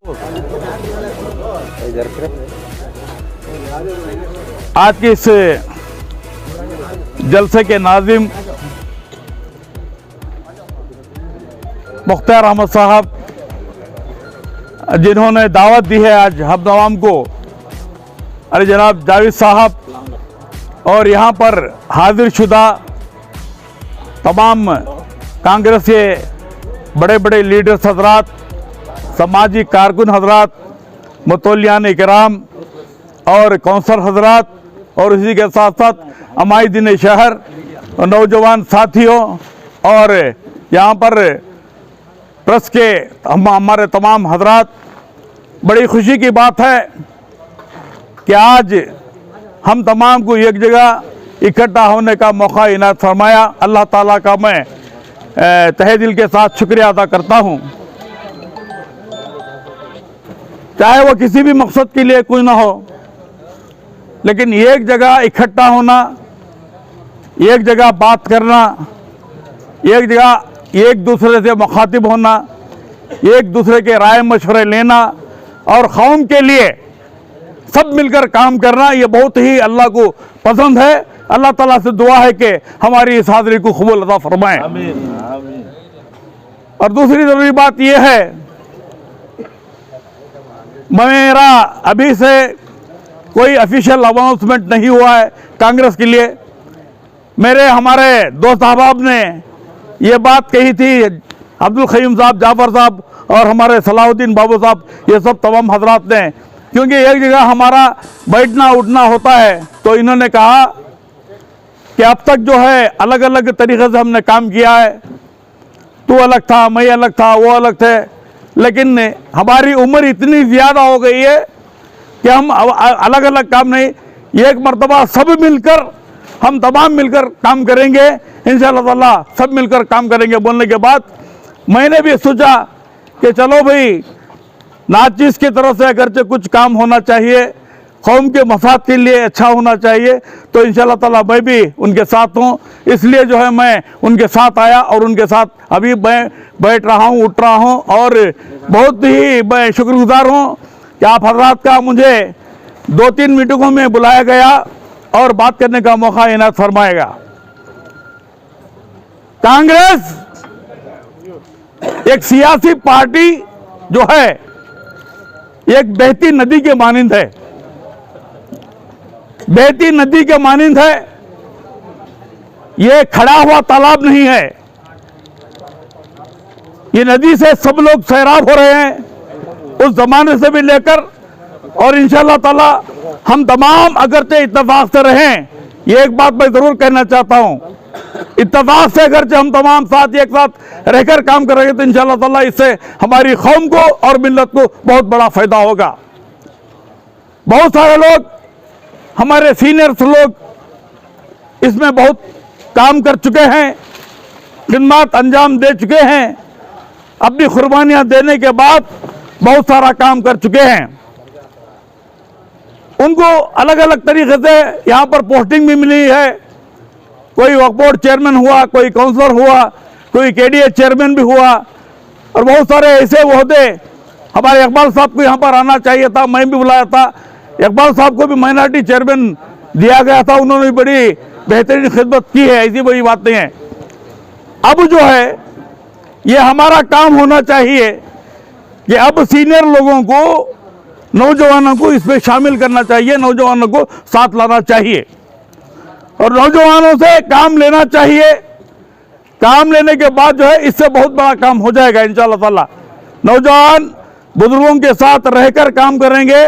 आज के इस जलसे के नाज़िम मुख्तार अहमद साहब, जिन्होंने दावत दी है आज हम तमाम को, अरे जनाब जावेद साहब और यहाँ पर हाजिर शुदा तमाम कांग्रेस के बड़े बड़े लीडर्स हजरात, समाजी कारकुन हजरात, मुतवल्लियान इकराम और कौंसलर हजरात और इसी के साथ साथ अमायदीन शहर और नौजवान साथियों और यहाँ पर प्रेस के हमारे तमाम हजरात, बड़ी खुशी की बात है कि आज हम तमाम को एक जगह इकट्ठा होने का मौका इनायत फरमाया। अल्लाह ताला का मैं तहे दिल के साथ शुक्रिया अदा करता हूँ। चाहे वो किसी भी मकसद के लिए कोई ना हो, लेकिन एक जगह इकट्ठा होना, एक जगह बात करना, एक जगह एक दूसरे से मुखातिब होना, एक दूसरे के राय मशवरे लेना और कौम के लिए सब मिलकर काम करना, ये बहुत ही अल्लाह को पसंद है। अल्लाह ताला से दुआ है कि हमारी इस हाज़िरी को कबूल अता फरमाएं। और दूसरी ज़रूरी बात यह है, मेरा अभी से कोई ऑफिशियल अनाउंसमेंट नहीं हुआ है कांग्रेस के लिए। हमारे दोस्त अहबाब ने ये बात कही थी, अब्दुल क़य्यूम साहब, जाफर साहब और हमारे सलाहुद्दीन बाबू साहब, ये सब तमाम हजरात ने, क्योंकि एक जगह हमारा बैठना उठना होता है, तो इन्होंने कहा कि अब तक जो है अलग अलग तरीक़े से हमने काम किया है, तू अलग था, मैं अलग था, वो अलग थे, लेकिन हमारी उम्र इतनी ज़्यादा हो गई है कि हम अलग अलग काम नहीं, एक मरतबा सब मिलकर, हम तमाम मिलकर काम करेंगे इंशाअल्लाह ताला, सब मिलकर काम करेंगे। बोलने के बाद मैंने भी सोचा कि चलो भाई, नाचीज़ की तरफ से अगरचे कुछ काम होना चाहिए, कौम के मफाद के लिए अच्छा होना चाहिए, तो इंशाअल्लाह ताला मैं भी उनके साथ हूँ। इसलिए जो है मैं उनके साथ आया और उनके साथ अभी मैं बैठ रहा हूँ, उठ रहा हूँ और बहुत ही मैं शुक्रगुजार हूँ कि आप हजरात का मुझे 2-3 मीटिंगों में बुलाया गया और बात करने का मौका इनायत फरमाएगा। कांग्रेस एक सियासी पार्टी जो है एक बहती नदी के मानिंद है, बहती नदी के मानिंद है। ये खड़ा हुआ तालाब नहीं है, ये नदी से सब लोग सैराब हो रहे हैं, उस जमाने से भी लेकर, और इंशाअल्लाह ताला हम तमाम अगरचे इत्तेफाक से रहें। ये एक बात मैं जरूर कहना चाहता हूं, इत्तेफाक से अगरचे हम तमाम साथ एक साथ रहकर काम करेंगे तो इंशाअल्लाह ताला इससे हमारी कौम को और मिल्लत को बहुत बड़ा फायदा होगा। बहुत सारे लोग, हमारे सीनियर्स लोग इसमें बहुत काम कर चुके हैं, खिदमत अंजाम दे चुके हैं, अपनी कुर्बानियां देने के बाद बहुत सारा काम कर चुके हैं। उनको अलग अलग तरीके से यहाँ पर पोस्टिंग भी मिली है, कोई वक्फ बोर्ड चेयरमैन हुआ, कोई काउंसलर हुआ, कोई केडीए चेयरमैन भी हुआ, और बहुत सारे ऐसे ओहदे। हमारे इकबाल साहब को यहाँ पर आना चाहिए था, मैं भी बुलाया था, इकबाल साहब को भी माइनॉरिटी चेयरमैन दिया गया था, उन्होंने भी बड़ी बेहतरीन खिदमत की है, ऐसी बड़ी बात नहीं है। अब जो है ये हमारा काम होना चाहिए कि अब सीनियर लोगों को, नौजवानों को इसमें शामिल करना चाहिए, नौजवानों को साथ लाना चाहिए और नौजवानों से काम लेना चाहिए। काम लेने के बाद जो है इससे बहुत बड़ा काम हो जाएगा इंशाअल्लाह ताला। नौजवान बुजुर्गों के साथ रहकर काम करेंगे,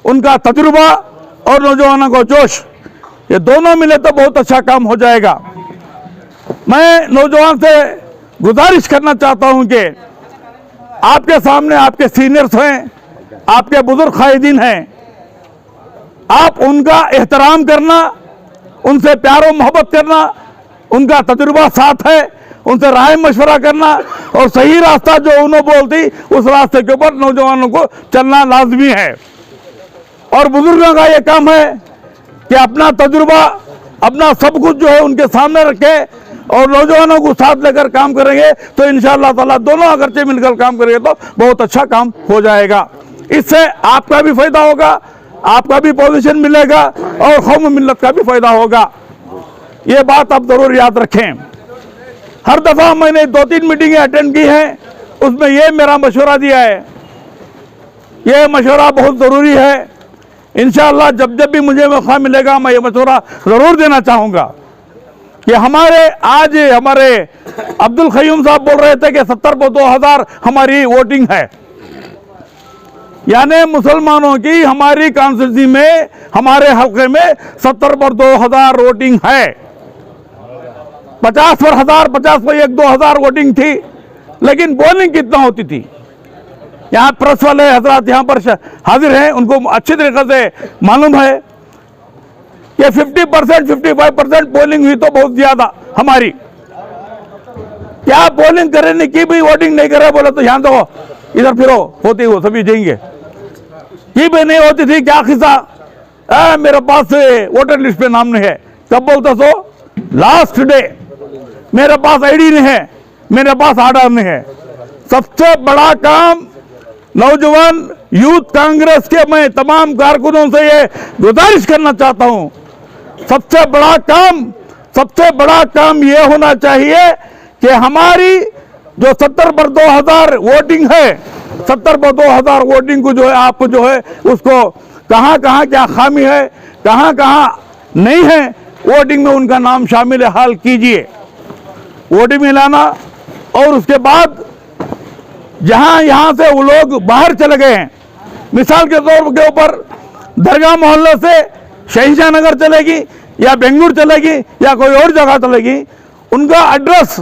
उनका तजुर्बा और नौजवानों का जोश, ये दोनों मिले तो बहुत अच्छा काम हो जाएगा। मैं नौजवान से गुजारिश करना चाहता हूं कि आपके सामने आपके सीनियर्स हैं, आपके बुजुर्ग कायदीन हैं, आप उनका एहतराम करना, उनसे प्यार और मोहब्बत करना, उनका तजुर्बा साथ है, उनसे राय मशवरा करना और सही रास्ता जो उन्होंने बोलती उस रास्ते के ऊपर नौजवानों को चलना लाजमी है। और बुजुर्गों का ये काम है कि अपना तजुर्बा, अपना सब कुछ जो है उनके सामने रखे और नौजवानों को साथ लेकर काम करेंगे तो इंशाअल्लाह ताला दोनों अगरचे मिलकर काम करेंगे तो बहुत अच्छा काम हो जाएगा। इससे आपका भी फायदा होगा, आपका भी पोजीशन मिलेगा और कौम मिल्लत का भी फायदा होगा। ये बात आप जरूर याद रखें। हर दफा मैंने 2-3 मीटिंगें अटेंड की हैं, उसमें ये मेरा मशवरा दिया है। ये मशवरा बहुत ज़रूरी है। इंशाअल्लाह जब जब भी मुझे मौका मिलेगा मैं ये मशवरा ज़रूर देना चाहूँगा कि हमारे अब्दुल क़य्यूम साहब बोल रहे थे कि 70 पर 2000 हमारी वोटिंग है, यानी मुसलमानों की हमारी कॉन्स्टिट्यूंसी में, हमारे हल्के में 70 पर 2000 वोटिंग है। 50 पर 1000, 50 पर 1-2 वोटिंग थी, लेकिन पोलिंग कितना होती थी? यहाँ प्रेस वाले हजरात यहाँ पर हाजिर हैं, उनको अच्छी तरीके से मालूम है कि 50%, 55% पोलिंग हुई तो बहुत ज्यादा हमारी। क्या पोलिंग करने की भी वोटिंग नहीं कर रहे बोले तो यहाँ देखो, इधर फिरो, होती हो सभी जाएंगे। ये भी नहीं होती थी, क्या किस्सा? मेरे पास वोटर लिस्ट पे नाम नहीं है। कब बोलता सो? Last day. मेरे पास आईडी नहीं है, मेरे पास आधार नहीं है। सबसे बड़ा काम नौजवान यूथ कांग्रेस के मैं तमाम कारकुनों से ये गुजारिश करना चाहता हूं, सबसे बड़ा काम ये होना चाहिए कि हमारी जो 70 पर 2000 वोटिंग है, 70 पर 2000 वोटिंग को जो है आप जो है उसको कहां क्या खामी है, कहां नहीं है, वोटिंग में उनका नाम शामिल हाल कीजिए। वोटिंग में लाना और उसके बाद यहां से वो लोग बाहर चले गए हैं, मिसाल के तौर के ऊपर दरगाह मोहल्ले से शहीजा नगर चलेगी या बेंगलुरु चलेगी या कोई और जगह चलेगी, उनका एड्रेस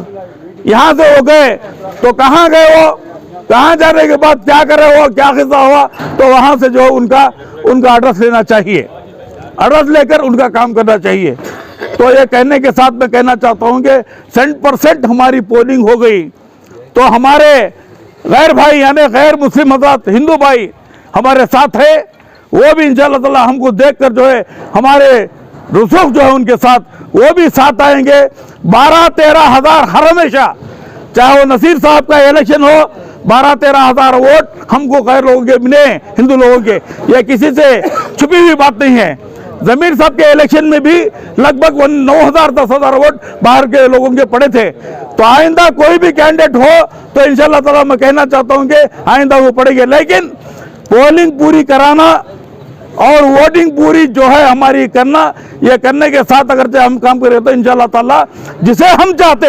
यहां से हो गए तो कहां गए वो, कहां जाने के बाद क्या करे वो, क्या किस्सा हुआ, तो वहां से जो उनका एड्रेस लेना चाहिए, एड्रेस लेकर उनका काम करना चाहिए। तो ये कहने के साथ मैं कहना चाहता हूं कि 100% हमारी पोलिंग हो गई तो हमारे गैर भाई यानी गैर मुस्लिम हज़रात, हिंदू भाई हमारे साथ है, वो भी इंशाअल्लाह ताला हमको देखकर जो है हमारे रसूख जो है उनके साथ वो भी साथ आएंगे। 12-13 हज़ार हर हमेशा, चाहे वो नसीर साहब का इलेक्शन हो, 12-13 हज़ार वोट हमको गैर लोगों के मिले, हिंदू लोगों के, ये किसी से छुपी हुई बात नहीं है। जमीर साहब के इलेक्शन में भी लगभग 9,000-10,000 वोट बाहर के लोगों के पड़े थे। तो आइंदा कोई भी कैंडिडेट हो तो इंशाअल्लाह ताला मैं कहना चाहता हूं कि आइंदा वो पड़ेगी, लेकिन पोलिंग पूरी कराना और वोटिंग पूरी जो है हमारी करना, ये करने के साथ अगर हम काम करें तो इंशाअल्लाह ताला जिसे हम चाहते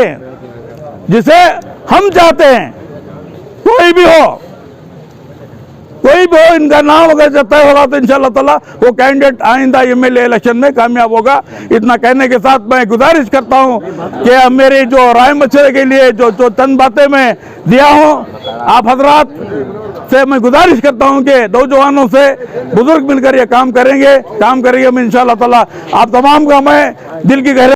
हैं कोई भी हो इनका नाम अगर तय होगा तो इंशाअल्लाह ताला वो कैंडिडेट आइंदा एमएलए इलेक्शन में कामयाब होगा। इतना कहने के साथ मैं गुजारिश करता हूं कि मेरी जो राय मशवरे के लिए जो चंद बातें मैं दिया हूं, आप हजरात से मैं गुजारिश करता हूं कि नौजवानों से बुजुर्ग मिलकर ये काम करेंगे हम इंशाअल्लाह ताला। आप तमाम का मैं दिल की गहराई